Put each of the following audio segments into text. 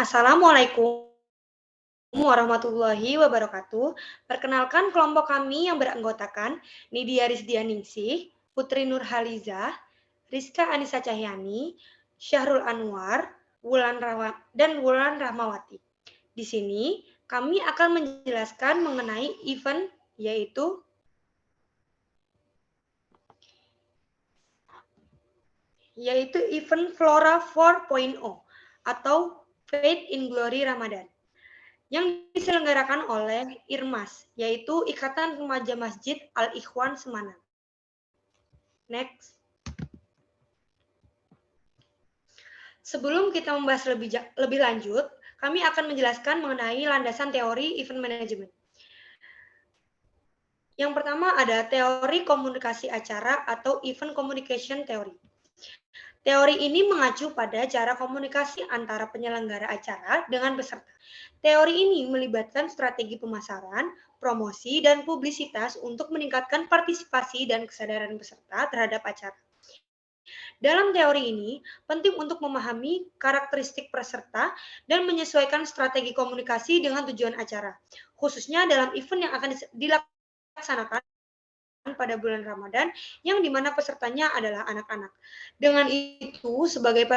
Assalamualaikum warahmatullahi wabarakatuh. Perkenalkan kelompok kami yang beranggotakan Nidia Rizdianingsih, Putri Nurhaliza, Rizka Anissa Cahyani, Syahrul Anwar, dan Wulan Rahmawati. Di sini kami akan menjelaskan mengenai event yaitu event Flora 4.0 atau Faith in Glory Ramadan yang diselenggarakan oleh IRMAS, yaitu Ikatan Remaja Masjid Al-Ikhwan Semanang. Next. Sebelum kita membahas lebih lanjut, kami akan menjelaskan mengenai landasan teori event management. Yang pertama ada teori komunikasi acara atau event communication theory. Teori ini mengacu pada cara komunikasi antara penyelenggara acara dengan peserta. Teori ini melibatkan strategi pemasaran, promosi, dan publisitas untuk meningkatkan partisipasi dan kesadaran peserta terhadap acara. Dalam teori ini, penting untuk memahami karakteristik peserta dan menyesuaikan strategi komunikasi dengan tujuan acara, khususnya dalam event yang akan dilaksanakan pada bulan Ramadan yang dimana pesertanya adalah anak-anak. Dengan itu, sebagai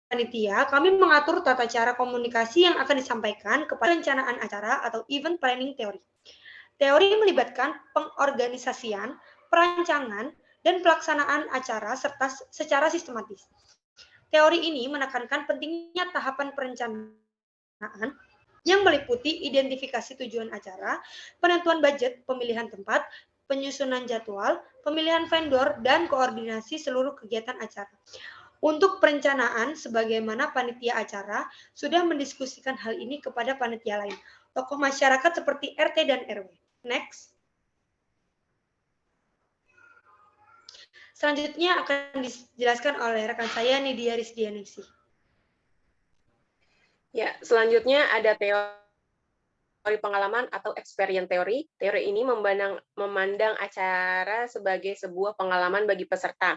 panitia, kami mengatur tata cara komunikasi yang akan disampaikan kepada perencanaan acara atau event planning theory. Teori melibatkan pengorganisasian, perancangan, dan pelaksanaan acara serta secara sistematis. Teori ini menekankan pentingnya tahapan perencanaan yang meliputi identifikasi tujuan acara, penentuan budget, pemilihan tempat, penyusunan jadwal, pemilihan vendor, dan koordinasi seluruh kegiatan acara. Untuk perencanaan, sebagaimana panitia acara sudah mendiskusikan hal ini kepada panitia lain, tokoh masyarakat seperti RT dan RW. Next. Selanjutnya akan dijelaskan oleh rekan saya Nidia Rizdianingsih. Ya, selanjutnya ada teori pengalaman atau experience theory. Teori ini memandang acara sebagai sebuah pengalaman bagi peserta.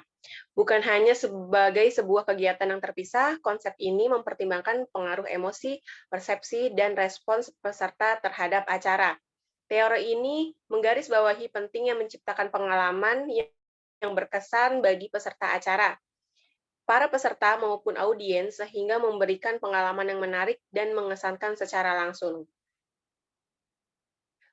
Bukan hanya sebagai sebuah kegiatan yang terpisah, konsep ini mempertimbangkan pengaruh emosi, persepsi, dan respons peserta terhadap acara. Teori ini menggarisbawahi pentingnya menciptakan pengalaman yang berkesan bagi peserta acara, para peserta maupun audiens sehingga memberikan pengalaman yang menarik dan mengesankan secara langsung.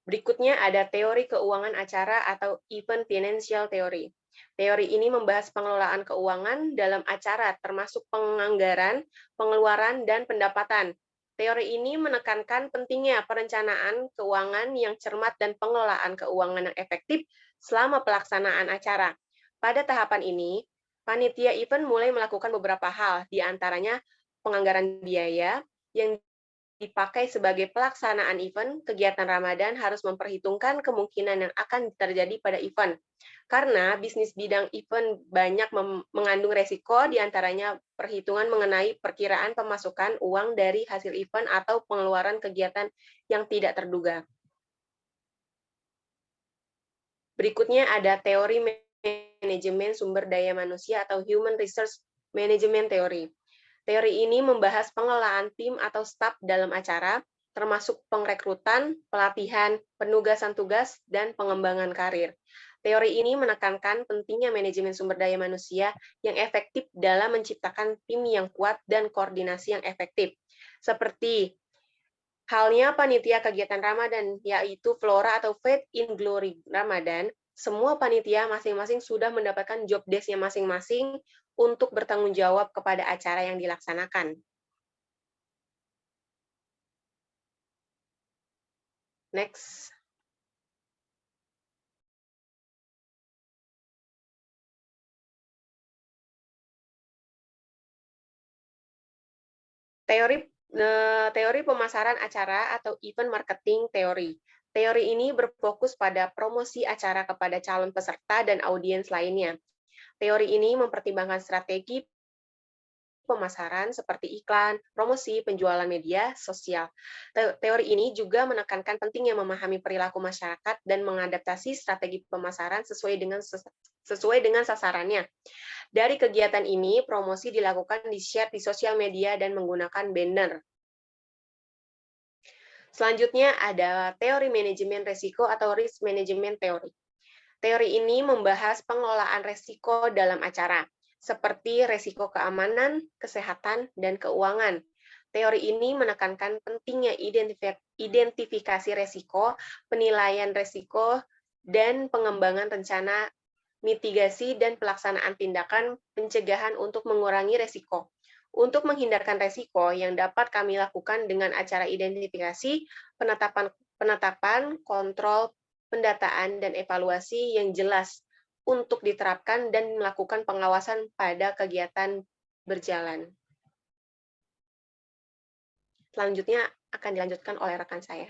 Berikutnya ada teori keuangan acara atau event financial theory. Teori ini membahas pengelolaan keuangan dalam acara termasuk penganggaran, pengeluaran, dan pendapatan. Teori ini menekankan pentingnya perencanaan keuangan yang cermat dan pengelolaan keuangan yang efektif selama pelaksanaan acara. Pada tahapan ini, panitia event mulai melakukan beberapa hal, di antaranya penganggaran biaya yang dipakai sebagai pelaksanaan event. Kegiatan Ramadan harus memperhitungkan kemungkinan yang akan terjadi pada event. Karena bisnis bidang event banyak mengandung resiko, di antaranya perhitungan mengenai perkiraan pemasukan uang dari hasil event atau pengeluaran kegiatan yang tidak terduga. Berikutnya ada teori manajemen sumber daya manusia atau Human Resource Management Theory. Teori ini membahas pengelolaan tim atau staf dalam acara, termasuk pengrekrutan, pelatihan, penugasan tugas, dan pengembangan karir. Teori ini menekankan pentingnya manajemen sumber daya manusia yang efektif dalam menciptakan tim yang kuat dan koordinasi yang efektif. Seperti halnya panitia kegiatan Ramadan, yaitu Flora atau Faith in Glory Ramadan, semua panitia masing-masing sudah mendapatkan job desk-nya masing-masing untuk bertanggung jawab kepada acara yang dilaksanakan. Next. Teori pemasaran acara atau event marketing teori. Teori ini berfokus pada promosi acara kepada calon peserta dan audiens lainnya. Teori ini mempertimbangkan strategi pemasaran seperti iklan, promosi, penjualan media sosial. Teori ini juga menekankan pentingnya memahami perilaku masyarakat dan mengadaptasi strategi pemasaran sesuai dengan sesuai dengan sasarannya. Dari kegiatan ini, promosi dilakukan di-share di sosial media dan menggunakan banner. Selanjutnya ada teori manajemen risiko atau risk management theory. Teori ini membahas pengelolaan risiko dalam acara, seperti risiko keamanan, kesehatan, dan keuangan. Teori ini menekankan pentingnya identifikasi risiko, penilaian risiko, dan pengembangan rencana mitigasi dan pelaksanaan tindakan pencegahan untuk mengurangi risiko. Untuk menghindarkan risiko yang dapat kami lakukan dengan acara identifikasi, penetapan, kontrol, pendataan, dan evaluasi yang jelas untuk diterapkan dan melakukan pengawasan pada kegiatan berjalan. Selanjutnya akan dilanjutkan oleh rekan saya.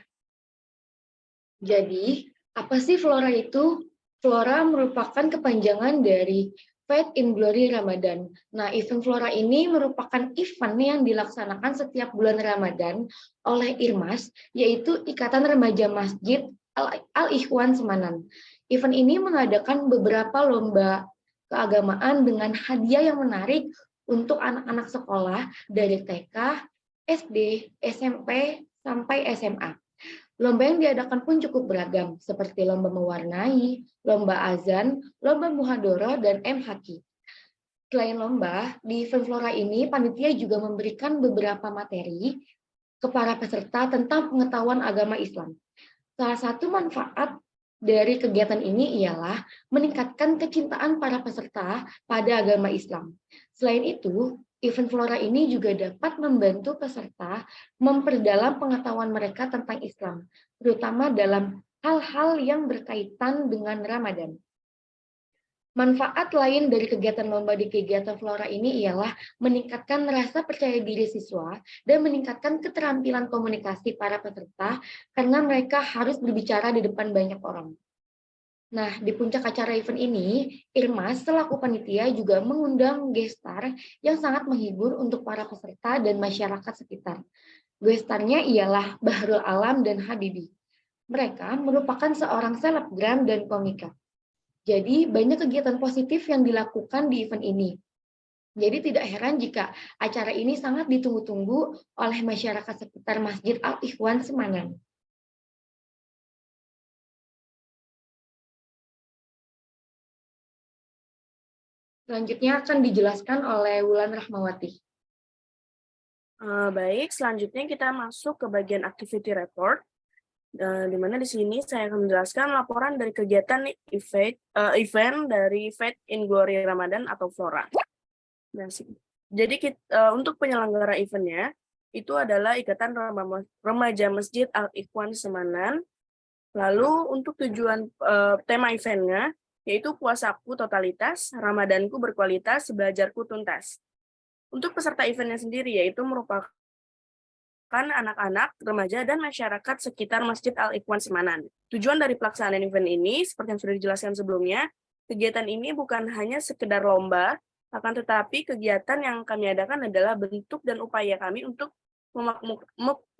Jadi, apa sih Flora itu? Flora merupakan kepanjangan dari Faith in Glory Ramadan. Nah, event Flora ini merupakan event yang dilaksanakan setiap bulan Ramadan oleh IRMAS, yaitu Ikatan Remaja Masjid Al-Ikhwan Semanan. Event ini mengadakan beberapa lomba keagamaan dengan hadiah yang menarik untuk anak-anak sekolah dari TK, SD, SMP, sampai SMA. Lomba yang diadakan pun cukup beragam, seperti lomba mewarnai, lomba azan, lomba muhadoroh, dan MHQ. Selain lomba, di event Flora ini, panitia juga memberikan beberapa materi ke para peserta tentang pengetahuan agama Islam. Salah satu manfaat dari kegiatan ini ialah meningkatkan kecintaan para peserta pada agama Islam. Selain itu, event Flora ini juga dapat membantu peserta memperdalam pengetahuan mereka tentang Islam, terutama dalam hal-hal yang berkaitan dengan Ramadan. Manfaat lain dari kegiatan lomba di kegiatan Flora ini ialah meningkatkan rasa percaya diri siswa dan meningkatkan keterampilan komunikasi para peserta karena mereka harus berbicara di depan banyak orang. Nah, di puncak acara event ini, IRMAS selaku panitia juga mengundang guest star yang sangat menghibur untuk para peserta dan masyarakat sekitar. Guest star-nya ialah Bahrul Alam dan Habibi. Mereka merupakan seorang selebgram dan komika. Jadi, banyak kegiatan positif yang dilakukan di event ini. Jadi, tidak heran jika acara ini sangat ditunggu-tunggu oleh masyarakat sekitar Masjid Al-Ikhwan Semanan. Selanjutnya akan dijelaskan oleh Wulan Rahmawati. Baik, selanjutnya kita masuk ke bagian activity report. Di mana di sini saya akan menjelaskan laporan dari kegiatan event dari Faith in Glory Ramadan atau Flora. Jadi untuk penyelenggara eventnya itu adalah Ikatan Remaja Masjid Al-Ikhwan Semanan. Lalu untuk tujuan tema eventnya yaitu puasaku totalitas, Ramadanku berkualitas, belajarku tuntas. Untuk peserta eventnya sendiri yaitu merupakan anak-anak, remaja, dan masyarakat sekitar Masjid Al-Ikhwan Semanan. Tujuan dari pelaksanaan event ini, seperti yang sudah dijelaskan sebelumnya, kegiatan ini bukan hanya sekedar lomba, akan tetapi kegiatan yang kami adakan adalah bentuk dan upaya kami untuk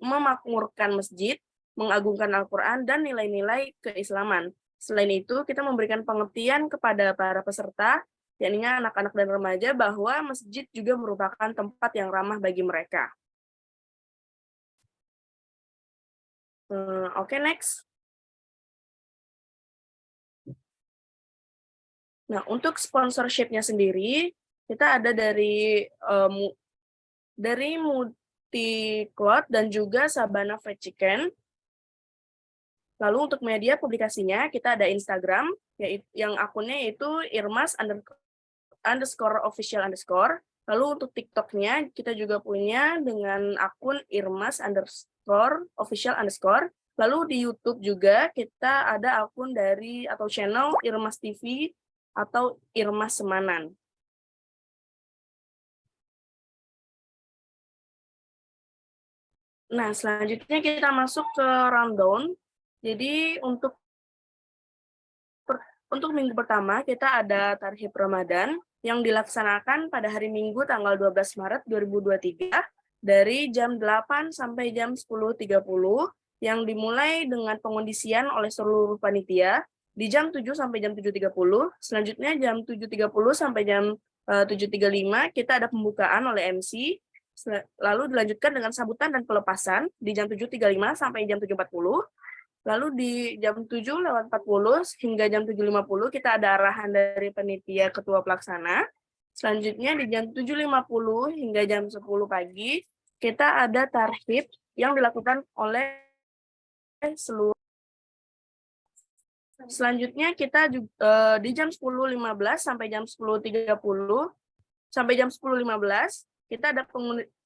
memakmurkan masjid, mengagungkan Al-Quran, dan nilai-nilai keislaman. Selain itu, kita memberikan pengertian kepada para peserta, yakni anak-anak dan remaja, bahwa masjid juga merupakan tempat yang ramah bagi mereka. Oke, next. Nah, untuk sponsorship-nya sendiri, kita ada dari Multicloud dan juga Sabana Fried Chicken. Lalu untuk media publikasinya, kita ada Instagram, yang akunnya yaitu irmas_official_. Lalu untuk TikTok-nya, kita juga punya dengan akun irmas_official_. Lalu di YouTube juga kita ada akun dari atau channel Irmas TV atau Irmas Semanan. Nah, selanjutnya kita masuk ke rundown. Jadi untuk minggu pertama kita ada Tarhib Ramadan yang dilaksanakan pada hari Minggu tanggal 12 Maret 2023 dari jam 8 sampai jam 10.30 yang dimulai dengan pengondisian oleh seluruh panitia. di jam 7 sampai jam 7.30. Selanjutnya jam 7.30 sampai jam 7.35 kita ada pembukaan oleh MC. Lalu dilanjutkan dengan sambutan dan pelepasan di jam 7.35 sampai jam 7.40. Lalu di jam 7:40 hingga jam 7.50 kita ada arahan dari panitia ketua pelaksana. Selanjutnya di jam 7.50 hingga jam 10 pagi kita ada tarhib yang dilakukan oleh seluruh. Selanjutnya kita di jam 10.15 sampai jam 10.30 sampai jam 10.15 kita ada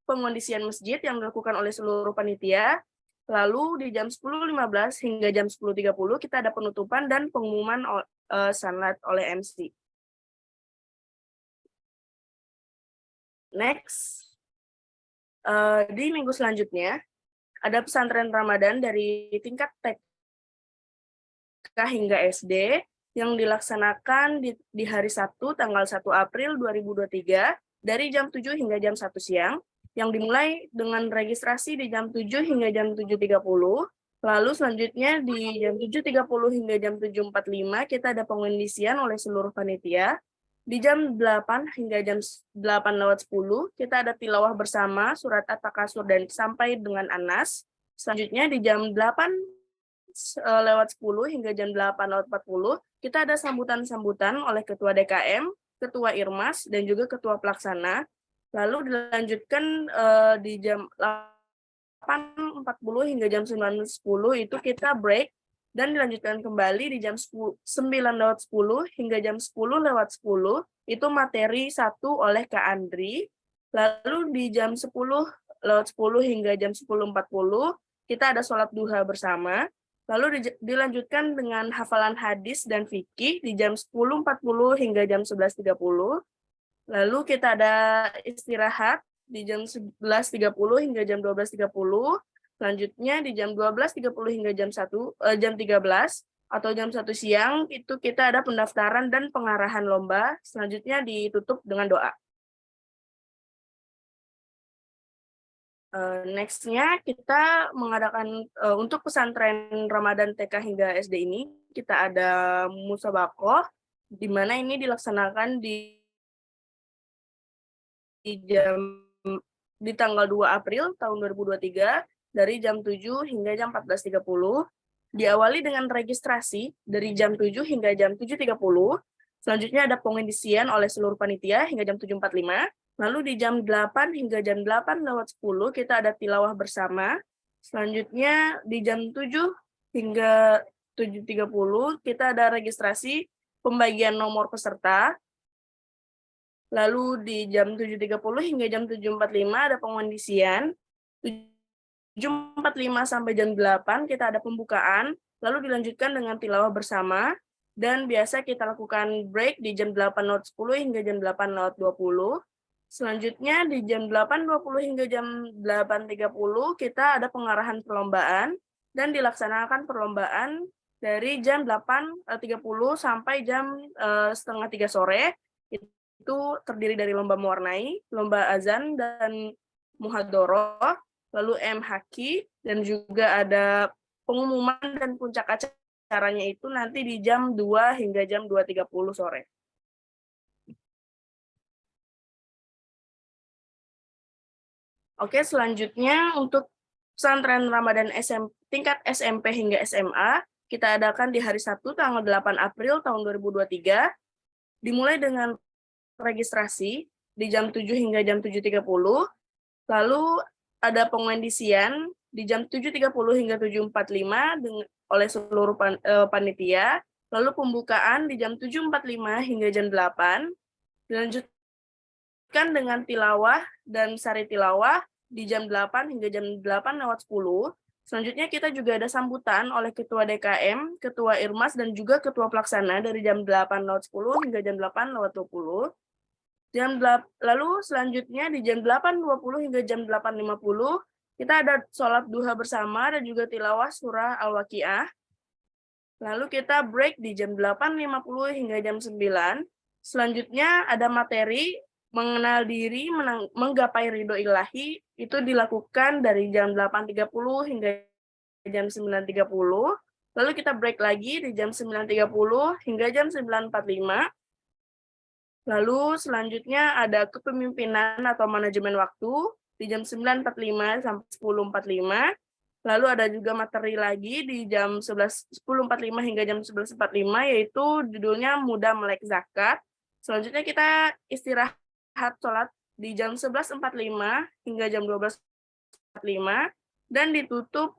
pengondisian masjid yang dilakukan oleh seluruh panitia. Lalu di jam 10.15 hingga jam 10.30 kita ada penutupan dan pengumuman salat oleh MC. Next, di minggu selanjutnya ada pesantren Ramadan dari tingkat TK hingga SD yang dilaksanakan di hari Sabtu tanggal 1 April 2023 dari jam 7 hingga jam 1 siang, yang dimulai dengan registrasi di jam 7 hingga jam 7.30. Lalu selanjutnya di jam 7.30 hingga jam 7.45 kita ada pengondisian oleh seluruh panitia. Di jam 8 hingga jam 8:10 kita ada tilawah bersama surat At-Takasur dan sampai dengan Anas. Selanjutnya di jam 8:10 hingga jam 8:40 kita ada sambutan-sambutan oleh Ketua DKM, Ketua Irmas, dan juga Ketua Pelaksana. Lalu dilanjutkan di jam 8.40 hingga jam 9.10 itu kita break dan dilanjutkan kembali di jam 9.10 hingga jam 10:10 itu materi 1 oleh Kak Andri. Lalu di jam 10:10 hingga jam 10.40 kita ada sholat duha bersama. Lalu dilanjutkan dengan hafalan hadis dan fikih di jam 10.40 hingga jam 11.30. Lalu kita ada istirahat di jam 11.30 hingga jam 12.30. Selanjutnya di jam 12.30 hingga jam 13 atau jam 1 siang itu kita ada pendaftaran dan pengarahan lomba. Selanjutnya ditutup dengan doa. Next-nya kita mengadakan untuk pesantren Ramadan TK hingga SD ini kita ada musabaqah di mana ini dilaksanakan di tanggal 2 April tahun 2023 dari jam 7 hingga jam 14.30. Diawali dengan registrasi dari jam 7 hingga jam 7.30. Selanjutnya ada pengondisian oleh seluruh panitia hingga jam 7.45. Lalu di jam 8 hingga jam 8:10 kita ada tilawah bersama. Selanjutnya di jam 7 hingga 7.30 kita ada registrasi pembagian nomor peserta. Lalu di jam 7.30 hingga jam 7.45 ada pengondisian. 7.45 sampai jam 8 kita ada pembukaan, lalu dilanjutkan dengan tilawah bersama, dan biasa kita lakukan break di jam 8:10 hingga jam 8:20. Selanjutnya di jam 8:20 hingga jam 8.30 kita ada pengarahan perlombaan, dan dilaksanakan perlombaan dari jam 8.30 sampai jam 2:30 sore. Itu terdiri dari lomba mewarnai, lomba azan dan muhadharah, lalu MHQ, dan juga ada pengumuman dan puncak acaranya itu nanti di jam 2 hingga jam 2.30 sore. Oke, selanjutnya untuk pesantren Ramadan tingkat SMP hingga SMA, kita adakan di hari Sabtu tanggal 8 April tahun 2023, dimulai dengan registrasi di jam 7 hingga jam 7.30, lalu ada pengondisian di jam 7.30 hingga 7.45 oleh seluruh panitia, lalu pembukaan di jam 7.45 hingga jam 8, dilanjutkan dengan tilawah dan sari tilawah di jam 8 hingga jam 8:10. Selanjutnya kita juga ada sambutan oleh Ketua DKM, Ketua Irmas, dan juga Ketua Pelaksana dari jam 8:10 hingga jam 8:20. Lalu selanjutnya di jam 8:20 hingga jam 8:50 kita ada sholat duha bersama dan juga tilawah surah Al-Waqiah. Lalu kita break di jam 8:50 hingga jam 9. Selanjutnya ada materi mengenal diri, menggapai ridho ilahi, itu dilakukan dari jam 8.30 hingga jam 9.30. Lalu kita break lagi di jam 9.30 hingga jam 9.45. Lalu selanjutnya ada kepemimpinan atau manajemen waktu di jam 9.45 sampai 10.45. Lalu ada juga materi lagi di jam 10.45 hingga jam 11.45, yaitu judulnya Muda Melek Zakat. Selanjutnya kita istirahat sholat di jam 11.45 hingga jam 12.45 dan ditutup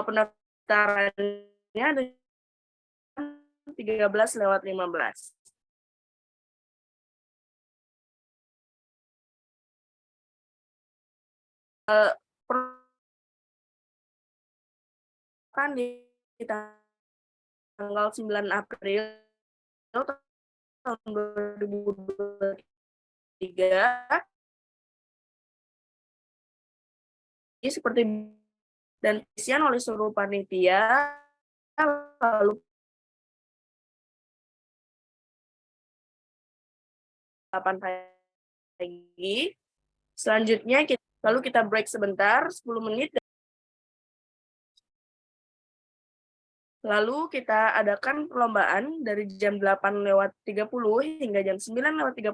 pendaftarannya di jam 13.15. Kan di tanggal 9 April tahun 2023 seperti dan isian oleh seluruh panitia, lalu 8 pagi. Selanjutnya lalu kita break sebentar 10 menit. Lalu kita adakan perlombaan dari jam 8.30 hingga jam 9.30,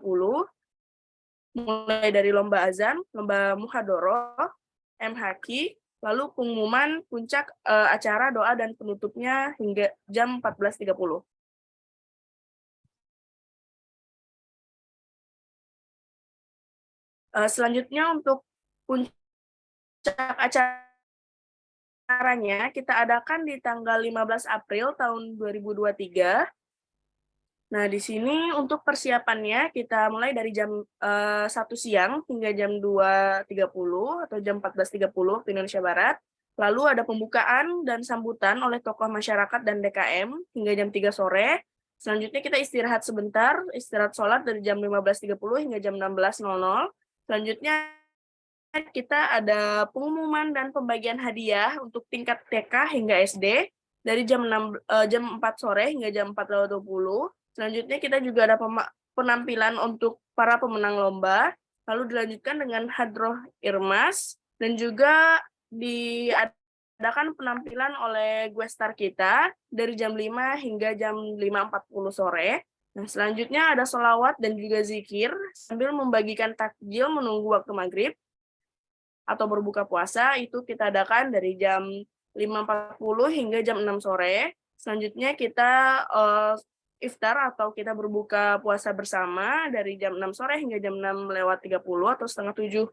mulai dari lomba azan, lomba muhadoroh, MHQ, lalu pengumuman puncak acara doa dan penutupnya hingga jam 14.30. Selanjutnya untuk puncak acaranya kita adakan di tanggal 15 April tahun 2023. Nah, di sini untuk persiapannya kita mulai dari jam 1 siang hingga jam 2.30 atau jam 14.30 waktu Indonesia Barat. Lalu ada pembukaan dan sambutan oleh tokoh masyarakat dan DKM hingga jam 3 sore. Selanjutnya kita istirahat sebentar, istirahat sholat dari jam 15.30 hingga jam 16.00. Selanjutnya kita ada pengumuman dan pembagian hadiah untuk tingkat TK hingga SD dari jam 4 sore hingga jam 4.20. Selanjutnya kita juga ada penampilan untuk para pemenang lomba, lalu dilanjutkan dengan hadroh irmas, dan juga diadakan penampilan oleh gue star kita dari jam 5 hingga jam 5.40 sore. Nah, selanjutnya ada sholawat dan juga zikir sambil membagikan takjil menunggu waktu maghrib atau berbuka puasa, itu kita adakan dari jam 5.40 hingga jam 6 sore. Selanjutnya kita iftar atau kita berbuka puasa bersama dari jam 6 sore hingga jam 6.30 atau setengah 7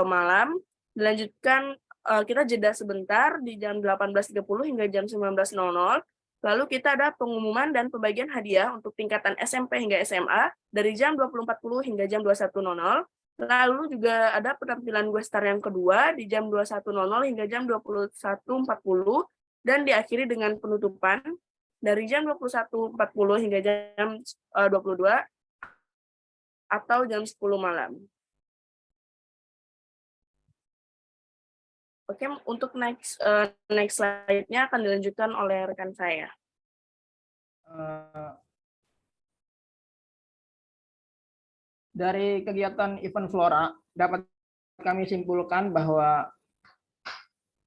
malam. Dilanjutkan kita jeda sebentar di jam 18.30 hingga jam 19.00. Lalu kita ada pengumuman dan pembagian hadiah untuk tingkatan SMP hingga SMA dari jam 20.40 hingga jam 21.00. Lalu juga ada penampilan gue star yang kedua di jam 21.00 hingga jam 21.40 dan diakhiri dengan penutupan dari jam 21.40 hingga jam 22 atau jam 10 malam. Oke, untuk next slide-nya akan dilanjutkan oleh rekan saya. Dari kegiatan event Flora, dapat kami simpulkan bahwa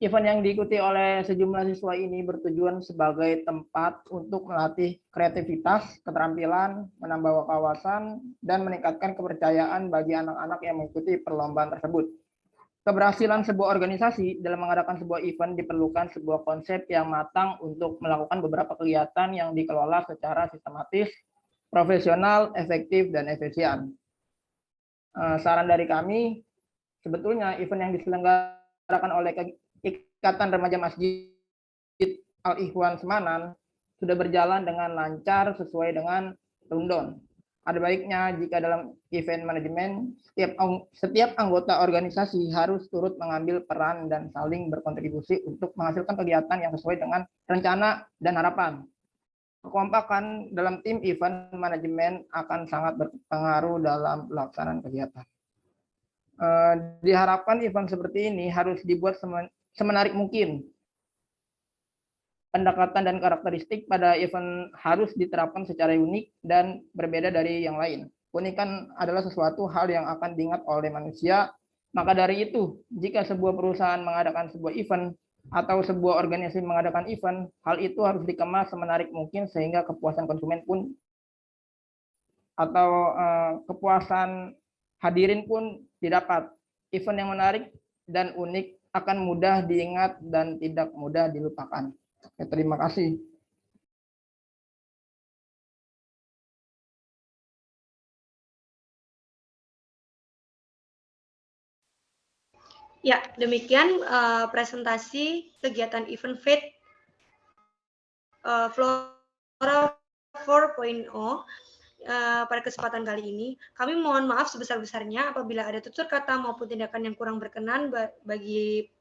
event yang diikuti oleh sejumlah siswa ini bertujuan sebagai tempat untuk melatih kreativitas, keterampilan, menambah wawasan, dan meningkatkan kepercayaan bagi anak-anak yang mengikuti perlombaan tersebut. Keberhasilan sebuah organisasi dalam mengadakan sebuah event diperlukan sebuah konsep yang matang untuk melakukan beberapa kegiatan yang dikelola secara sistematis, profesional, efektif, dan efisien. Saran dari kami, sebetulnya event yang diselenggarakan oleh Ikatan Remaja Masjid Al-Ikhwan Semanan sudah berjalan dengan lancar sesuai dengan rundown. Ada baiknya jika dalam event manajemen setiap anggota organisasi harus turut mengambil peran dan saling berkontribusi untuk menghasilkan kegiatan yang sesuai dengan rencana dan harapan. Kekompakan dalam tim event manajemen akan sangat berpengaruh dalam pelaksanaan kegiatan. Diharapkan event seperti ini harus dibuat semenarik mungkin. Pendekatan dan karakteristik pada event harus diterapkan secara unik dan berbeda dari yang lain. Keunikan adalah sesuatu hal yang akan diingat oleh manusia. Maka dari itu, jika sebuah perusahaan mengadakan sebuah event, atau sebuah organisasi mengadakan event, hal itu harus dikemas semenarik mungkin sehingga kepuasan konsumen pun atau kepuasan hadirin pun didapat. Event yang menarik dan unik akan mudah diingat dan tidak mudah dilupakan. Oke, terima kasih. Ya, demikian presentasi kegiatan event FET Flora 4.0 pada kesempatan kali ini. Kami mohon maaf sebesar-besarnya apabila ada tutur kata maupun tindakan yang kurang berkenan bagi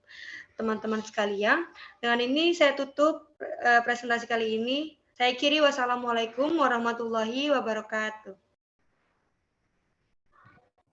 teman-teman sekalian. Dengan ini saya tutup presentasi kali ini. Saya akhiri, wassalamualaikum warahmatullahi wabarakatuh.